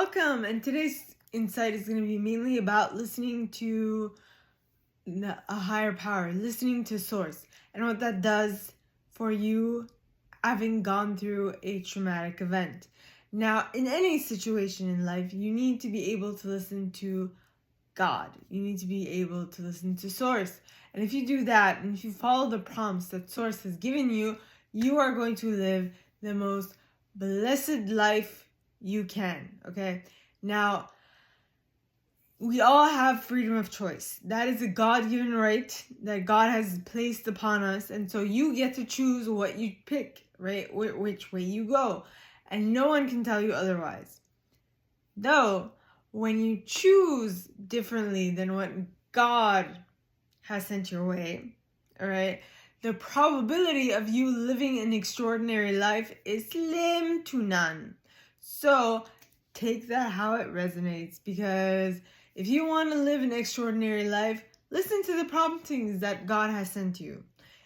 Welcome, and today's insight is going to be mainly about listening to a higher power, listening to source, and what that does for you having gone through a traumatic event. Now, in any situation in life, you need to be able to listen to God. You need to be able to listen to source. And if you do that, and if you follow the prompts that source has given you, you are going to live the most blessed life you can. Okay, now we all have freedom of choice. That is a God-given right that God has placed upon us, and so you get to choose what you pick, right? Which way you go, and no one can tell you otherwise. Though when you choose differently than what God has sent your way, all right, the probability of you living an extraordinary life is slim to none. So take that how it resonates, because if you want to live an extraordinary life, listen to the promptings that God has sent you.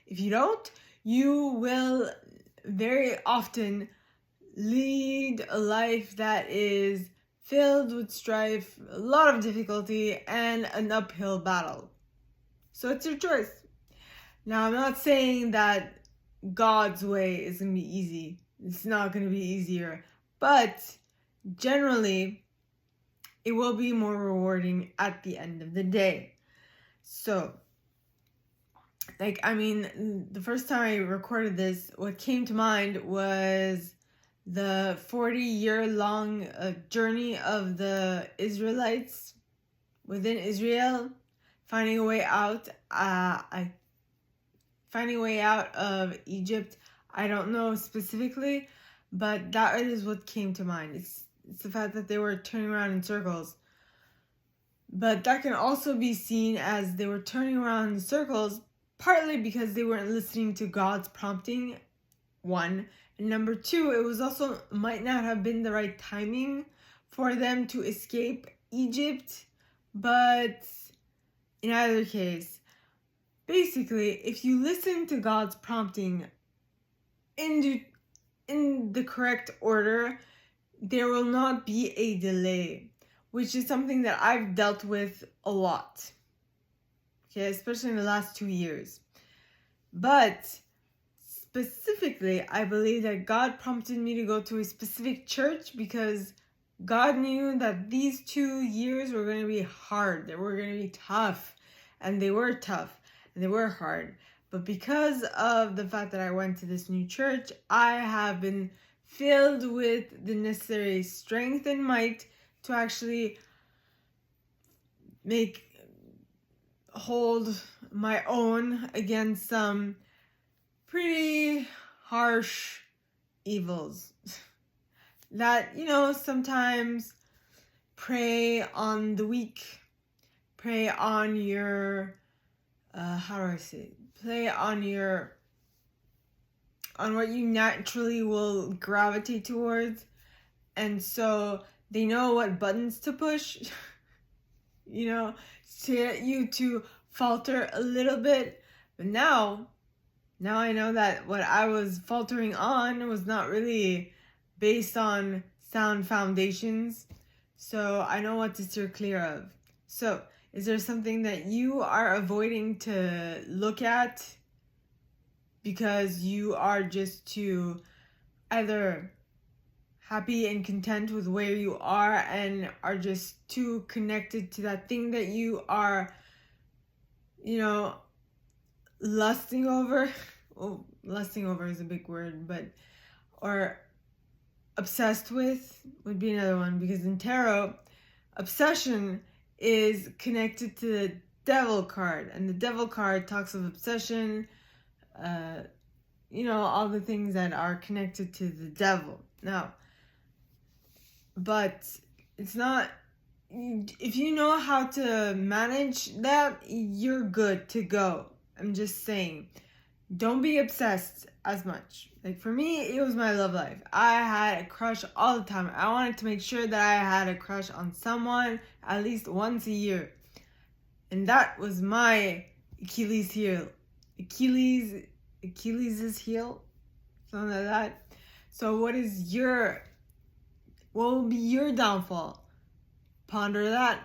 If you don't, you will very often lead a life that is filled with strife, a lot of difficulty, and an uphill battle. So it's your choice. Now, I'm not saying that God's way is going to be easy. It's not going to be easier. But generally, it will be more rewarding at the end of the day. So, the first time I recorded this, what came to mind was the 40-year-long journey of the Israelites within Israel, finding a way out. Finding a way out of Egypt. I don't know specifically, but that is what came to mind. It's the fact that they were turning around in circles. But that can also be seen as they were turning around in circles partly because they weren't listening to God's prompting, one. And number two, it was also might not have been the right timing for them to escape Egypt. But in either case, basically, if you listen to God's prompting in the correct order, there will not be a delay, which is something that I've dealt with a lot, okay, especially in the last 2 years. But specifically, I believe that God prompted me to go to a specific church because God knew that these 2 years were going to be hard, they were going to be tough, and they were tough. They were hard, but because of the fact that I went to this new church, I have been filled with the necessary strength and might to actually hold my own against some pretty harsh evils that, sometimes prey on the weak, prey on your play on what you naturally will gravitate towards. And so they know what buttons to push, to get you to falter a little bit. But now I know that what I was faltering on was not really based on sound foundations. So I know what to steer clear of. So is there something that you are avoiding to look at because you are just too either happy and content with where you are and are just too connected to that thing that you are, lusting over? Well, lusting over is a big word, or obsessed with would be another one, because in tarot, obsession is connected to the devil card, and the devil card talks of obsession, all the things that are connected to the devil. Now, but it's not, if you know how to manage that, you're good to go. I'm just saying, don't be obsessed as much. Like for me, it was my love life. I had a crush all the time. I wanted to make sure that I had a crush on someone at least once a year. And that was my Achilles heel. Achilles' heel? Something like that. So what is your What will be your downfall? Ponder that.